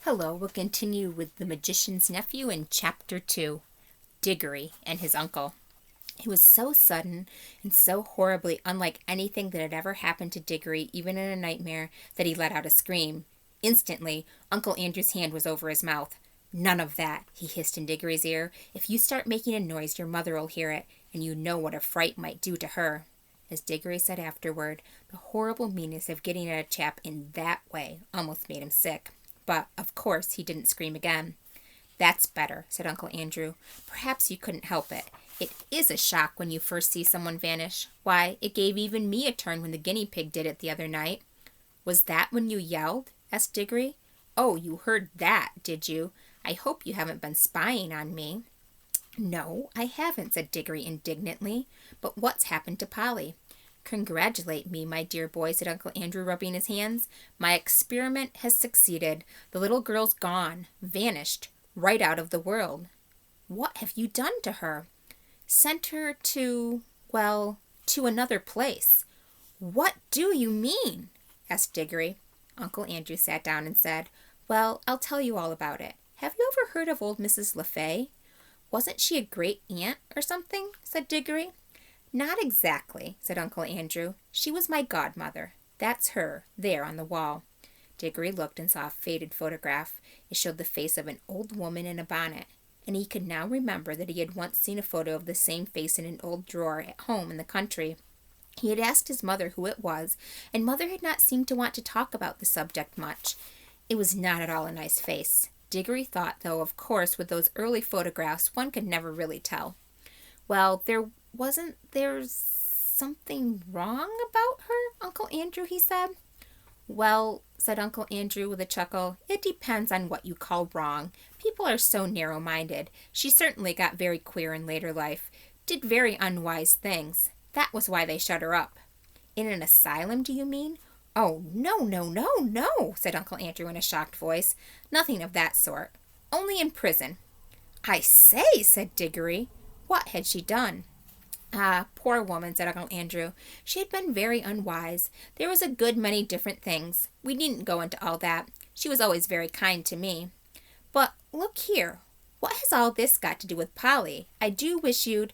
Hello, we'll continue with The Magician's Nephew in Chapter 2, Diggory and his uncle. It was so sudden and so horribly unlike anything that had ever happened to Diggory, even in a nightmare, that he let out a scream. Instantly, Uncle Andrew's hand was over his mouth. "None of that," he hissed in Diggory's ear. "If you start making a noise, your mother will hear it, and you know what a fright might do to her." As Diggory said afterward, the horrible meanness of getting at a chap in that way almost made him sick. But, of course, he didn't scream again. "That's better," said Uncle Andrew. "Perhaps you couldn't help it. It is a shock when you first see someone vanish. Why, it gave even me a turn when the guinea pig did it the other night." "Was that when you yelled?" asked Diggory. "Oh, you heard that, did you? I hope you haven't been spying on me." "No, I haven't," said Diggory indignantly. "But what's happened to Polly?" "Congratulate me, my dear boy," said Uncle Andrew, rubbing his hands. "My experiment has succeeded. The little girl's gone, vanished, right out of the world." "What have you done to her?" "Sent her to another place." "What do you mean?" asked Diggory. Uncle Andrew sat down and said, "Well, I'll tell you all about it. Have you ever heard of old Mrs. LeFay?" "Wasn't she a great aunt or something?" said Diggory. "Not exactly," said Uncle Andrew. "She was my godmother. That's her, there on the wall." Diggory looked and saw a faded photograph. It showed the face of an old woman in a bonnet, and he could now remember that he had once seen a photo of the same face in an old drawer at home in the country. He had asked his mother who it was, and Mother had not seemed to want to talk about the subject much. It was not at all a nice face. Diggory thought, though, of course, with those early photographs, one could never really tell. "Well, there's something wrong about her, Uncle Andrew," he said. "Well," said Uncle Andrew with a chuckle, "it depends on what you call wrong. People are so narrow-minded. She certainly got very queer in later life, did very unwise things. That was why they shut her up." "In an asylum, do you mean?" "Oh, no, no, no, no," said Uncle Andrew in a shocked voice. "Nothing of that sort. Only in prison." "I say," said Diggory. "What had she done?" "Ah, poor woman," said Uncle Andrew. "She had been very unwise. There was a good many different things. We needn't go into all that. She was always very kind to me." "But look here. What has all this got to do with Polly? I do wish you'd—"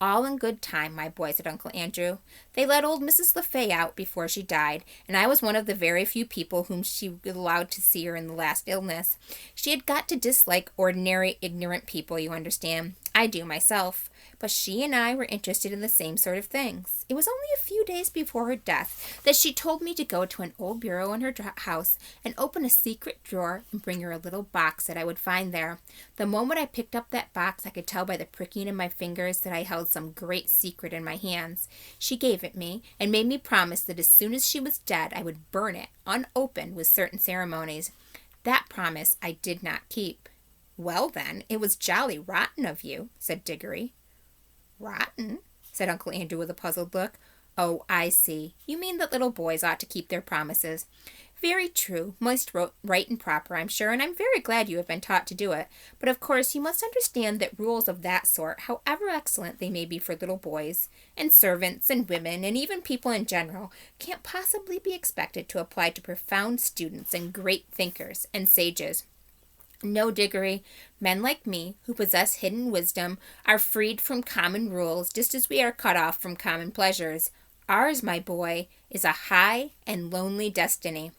"All in good time, my boy," said Uncle Andrew. "They let old Mrs. LeFay out before she died, and I was one of the very few people whom she allowed to see her in the last illness. She had got to dislike ordinary, ignorant people, you understand. I do myself. But she and I were interested in the same sort of things. It was only a few days before her death that she told me to go to an old bureau in her house and open a secret drawer and bring her a little box that I would find there. The moment I picked up that box, I could tell by the pricking in my fingers that I held some great secret in my hands. She gave it me and made me promise that as soon as she was dead I would burn it, unopened, with certain ceremonies. That promise I did not keep." "Well, then, it was jolly rotten of you," said Diggory. "Rotten?" said Uncle Andrew with a puzzled look. "Oh, I see. You mean that little boys ought to keep their promises. Very true. Most right and proper, I'm sure, and I'm very glad you have been taught to do it. But of course you must understand that rules of that sort, however excellent they may be for little boys, and servants, and women, and even people in general, can't possibly be expected to apply to profound students and great thinkers and sages. No, Diggory, men like me, who possess hidden wisdom, are freed from common rules just as we are cut off from common pleasures. Ours, my boy, is a high and lonely destiny."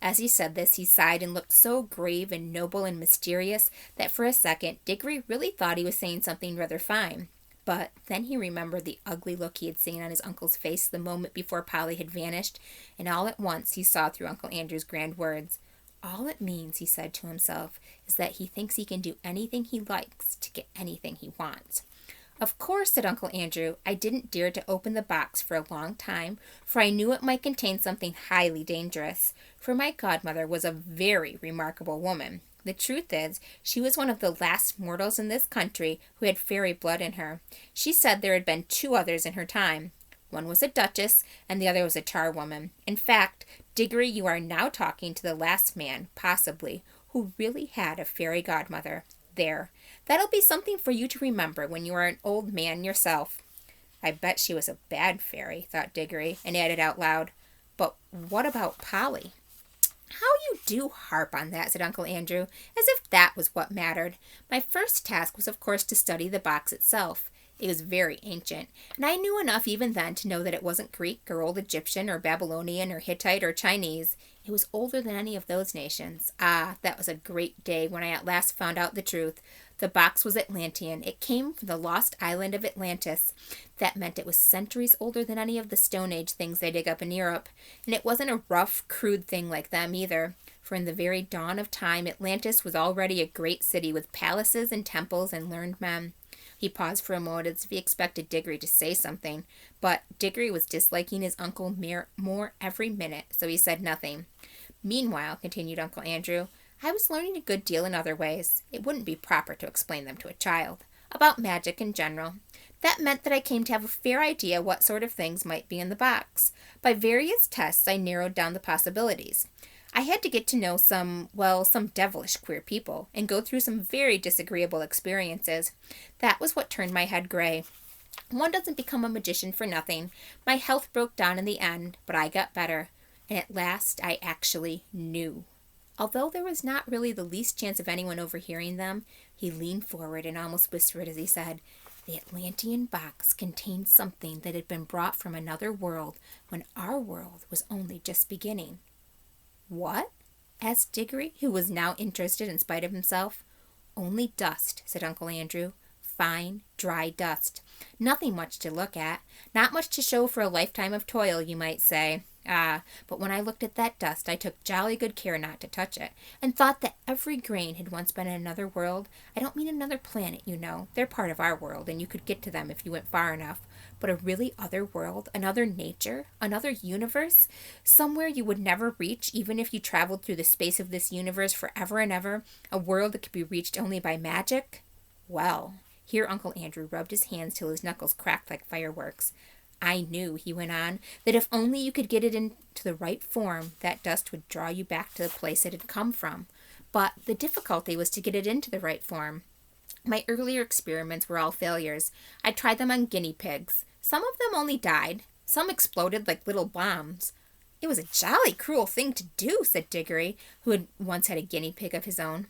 As he said this, he sighed and looked so grave and noble and mysterious that for a second Diggory really thought he was saying something rather fine. But then he remembered the ugly look he had seen on his uncle's face the moment before Polly had vanished, and all at once he saw through Uncle Andrew's grand words. "All it means," he said to himself, "is that he thinks he can do anything he likes to get anything he wants." "Of course," said Uncle Andrew, "I didn't dare to open the box for a long time, for I knew it might contain something highly dangerous. For my godmother was a very remarkable woman. The truth is, she was one of the last mortals in this country who had fairy blood in her. She said there had been two others in her time. One was a duchess, and the other was a charwoman. In fact, Diggory, you are now talking to the last man, possibly, who really had a fairy godmother. There, that'll be something for you to remember when you are an old man yourself." "I bet she was a bad fairy," thought Diggory, and added out loud, "But what about Polly?" How you do harp on that, said Uncle Andrew, as if that was what mattered. My first task was, of course, to study the box itself. It was very ancient, and I knew enough even then to know that it wasn't Greek or Old Egyptian or Babylonian or Hittite or Chinese. It was older than any of those nations. Ah, that was a great day when I at last found out the truth. The box was Atlantean. It came from the lost island of Atlantis. That meant it was centuries older than any of the Stone Age things they dig up in Europe. And it wasn't a rough, crude thing like them either. For in the very dawn of time, Atlantis was already a great city with palaces and temples and learned men. He paused for a moment as if he expected Diggory to say something, but Diggory was disliking his uncle more every minute, so he said nothing. Meanwhile, continued Uncle Andrew, I was learning a good deal in other ways. It wouldn't be proper to explain them to a child. About magic in general. That meant that I came to have a fair idea what sort of things might be in the box. By various tests, I narrowed down the possibilities. I had to get to know some devilish queer people, and go through some very disagreeable experiences. That was what turned my head gray. One doesn't become a magician for nothing. My health broke down in the end, but I got better, and at last I actually knew. Although there was not really the least chance of anyone overhearing them, he leaned forward and almost whispered as he said, "The Atlantean box contained something that had been brought from another world when our world was only just beginning." "What?" asked Diggory, who was now interested in spite of himself. "Only dust," said Uncle Andrew. "Fine, dry dust. Nothing much to look at. Not much to show for a lifetime of toil, you might say. But when I looked at that dust, I took jolly good care not to touch it, and thought that every grain had once been in another world. I don't mean another planet, you know. They're part of our world, and you could get to them if you went far enough. But a really other world, another nature, another universe, somewhere you would never reach even if you traveled through the space of this universe forever and ever, a world that could be reached only by magic. Well," here Uncle Andrew rubbed his hands till his knuckles cracked like fireworks, "I knew," he went on, "that if only you could get it into the right form, that dust would draw you back to the place it had come from. But the difficulty was to get it into the right form. My earlier experiments were all failures. I tried them on guinea pigs. Some of them only died. Some exploded like little bombs." "It was a jolly cruel thing to do," said Diggory, who had once had a guinea pig of his own.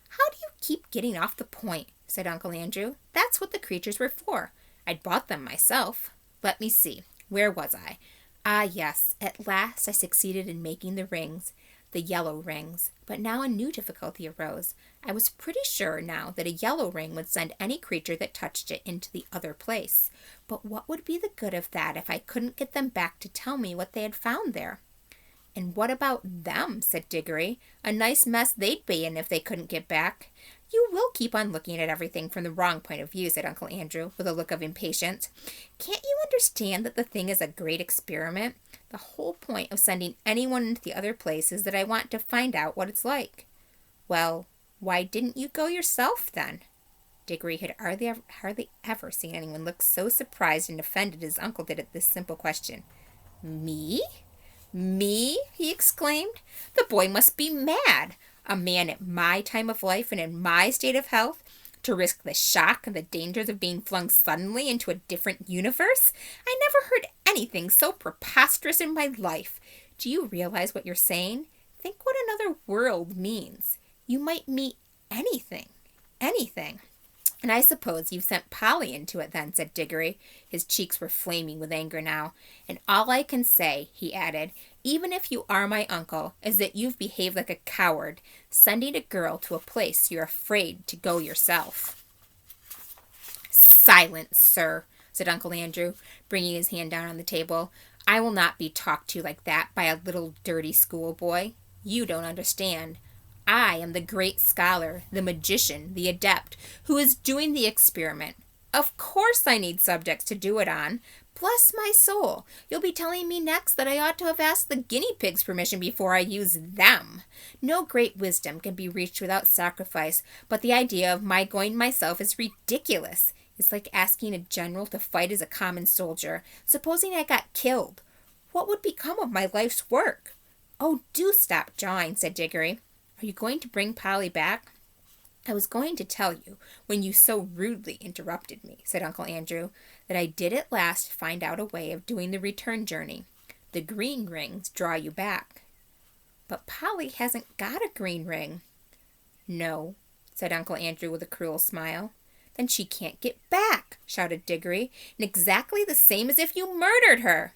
"How do you keep getting off the point?" said Uncle Andrew. "That's what the creatures were for. I'd bought them myself. Let me see. Where was I? Ah, yes. At last I succeeded in making the rings. The yellow rings. But now a new difficulty arose. I was pretty sure now that a yellow ring would send any creature that touched it into the other place. But what would be the good of that if I couldn't get them back to tell me what they had found there?" "And what about them?" said Diggory. "A nice mess they'd be in if they couldn't get back." "You will keep on looking at everything from the wrong point of view," said Uncle Andrew, with a look of impatience. "Can't you understand that the thing is a great experiment? The whole point of sending anyone into the other place is that I want to find out what it's like." "Well, why didn't you go yourself, then?" Diggory had hardly ever seen anyone look so surprised and offended as Uncle did at this simple question. "Me? Me?" he exclaimed. "The boy must be mad. A man at my time of life and in my state of health, to risk the shock and the dangers of being flung suddenly into a different universe? I never heard anything so preposterous in my life. Do you realize what you're saying? Think what another world means. You might meet anything. Anything." "And I suppose you've sent Polly into it then," said Diggory. His cheeks were flaming with anger now. "And all I can say," he added, "even if you are my uncle, is that you've behaved like a coward, sending a girl to a place you're afraid to go yourself." "Silence, sir," said Uncle Andrew, bringing his hand down on the table. "I will not be talked to like that by a little dirty schoolboy. You don't understand. I am the great scholar, the magician, the adept, who is doing the experiment. Of course I need subjects to do it on. Bless my soul, you'll be telling me next that I ought to have asked the guinea pigs' permission before I use them. No great wisdom can be reached without sacrifice, but the idea of my going myself is ridiculous. It's like asking a general to fight as a common soldier. Supposing I got killed, what would become of my life's work?" "Oh, do stop jawing," said Diggory. "Are you going to bring Polly back?" "I was going to tell you, when you so rudely interrupted me," said Uncle Andrew, "that I did at last find out a way of doing the return journey. The green rings draw you back." But Polly hasn't got a green ring. No, said Uncle Andrew with a cruel smile. Then she can't get back, shouted Diggory, and exactly the same as if you murdered her.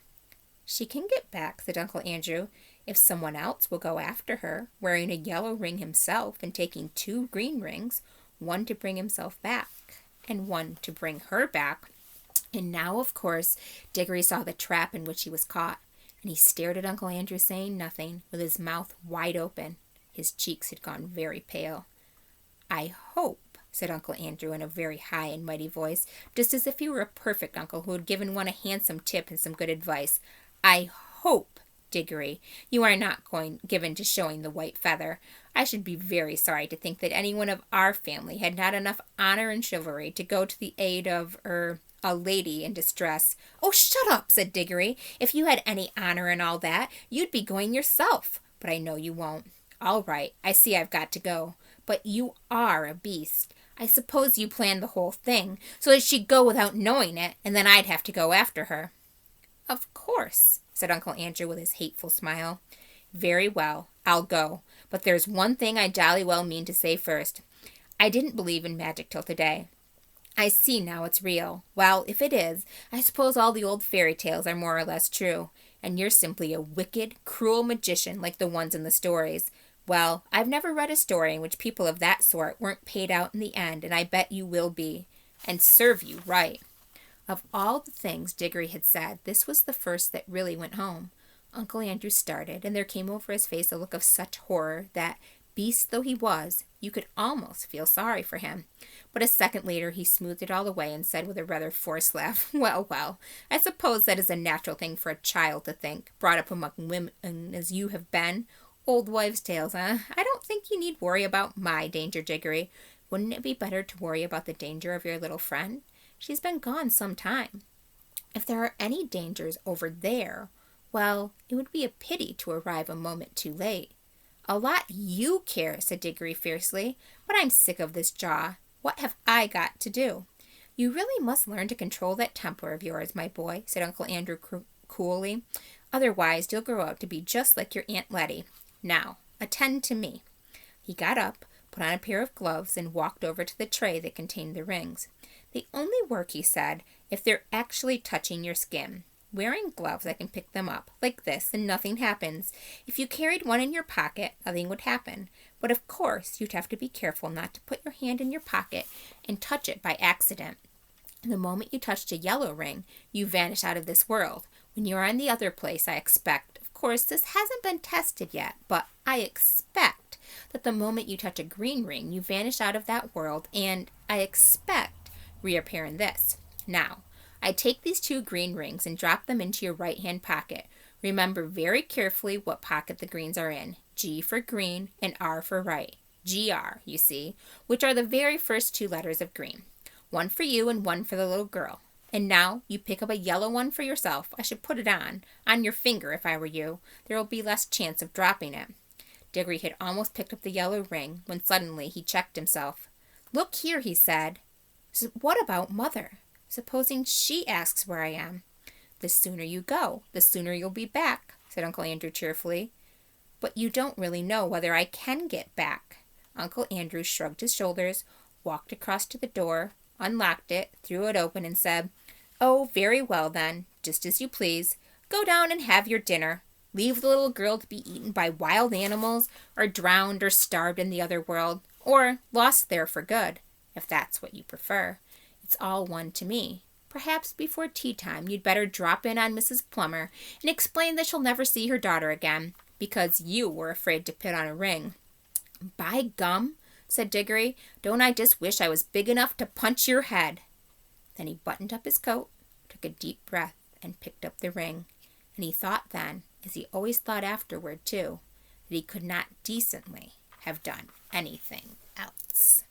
She can get back, said Uncle Andrew, if someone else will go after her, wearing a yellow ring himself and taking 2 green rings, one to bring himself back and one to bring her back. And now, of course, Diggory saw the trap in which he was caught, and he stared at Uncle Andrew, saying nothing, with his mouth wide open. His cheeks had gone very pale. I hope, said Uncle Andrew in a very high and mighty voice, just as if he were a perfect uncle who had given one a handsome tip and some good advice. I hope, Diggory, you are not given to showing the white feather. I should be very sorry to think that anyone of our family had not enough honor and chivalry to go to the aid of, a lady in distress. Oh, shut up, said Diggory. If you had any honor and all that, you'd be going yourself. But I know you won't. All right, I see I've got to go. But you are a beast. I suppose you planned the whole thing, so that she'd go without knowing it, and then I'd have to go after her. Of course, said Uncle Andrew with his hateful smile. Very well, I'll go. But there's one thing I jolly well mean to say first. I didn't believe in magic till today. I see now it's real. Well, if it is, I suppose all the old fairy tales are more or less true, and you're simply a wicked, cruel magician like the ones in the stories. Well, I've never read a story in which people of that sort weren't paid out in the end, and I bet you will be. And serve you right. Of all the things Diggory had said, this was the first that really went home. Uncle Andrew started, and there came over his face a look of such horror that, beast though he was, you could almost feel sorry for him. But a second later he smoothed it all away and said with a rather forced laugh, Well, well, I suppose that is a natural thing for a child to think, brought up among women as you have been. Old wives' tales, eh? I don't think you need worry about my danger, Diggory. Wouldn't it be better to worry about the danger of your little friend? She's been gone some time. If there are any dangers over there, well, it would be a pity to arrive a moment too late. A lot you care, said Diggory fiercely, but I'm sick of this jaw. What have I got to do? You really must learn to control that temper of yours, my boy, said Uncle Andrew coolly. Otherwise, you'll grow up to be just like your Aunt Letty. Now, attend to me. He got up, put on a pair of gloves, and walked over to the tray that contained the rings. They only work, he said, if they're actually touching your skin. Wearing gloves, I can pick them up, like this, and nothing happens. If you carried one in your pocket, nothing would happen. But of course, you'd have to be careful not to put your hand in your pocket and touch it by accident. The moment you touched a yellow ring, you vanish out of this world. When you're in the other place, I expect, of course, this hasn't been tested yet, but I expect that the moment you touch a green ring, you vanish out of that world, and I expect reappear in this. Now, I take these 2 green rings and drop them into your right-hand pocket. Remember very carefully what pocket the greens are in. G for green and R for right. GR, you see, which are the very first 2 letters of green. One for you and one for the little girl. And now you pick up a yellow one for yourself. I should put it on your finger if I were you. There will be less chance of dropping it. Diggory had almost picked up the yellow ring when suddenly he checked himself. Look here, he said. What about Mother? Supposing she asks where I am? The sooner you go, the sooner you'll be back, said Uncle Andrew cheerfully. But you don't really know whether I can get back. Uncle Andrew shrugged his shoulders, walked across to the door, unlocked it, threw it open, and said, Oh, very well then, just as you please. Go down and have your dinner. Leave the little girl to be eaten by wild animals, or drowned or starved in the other world, or lost there for good, if that's what you prefer. It's all one to me. Perhaps before tea time you'd better drop in on Mrs. Plummer and explain that she'll never see her daughter again, because you were afraid to put on a ring. By gum, said Diggory, don't I just wish I was big enough to punch your head. Then he buttoned up his coat, took a deep breath, and picked up the ring. And he thought then, as he always thought afterward too, that he could not decently have done anything else.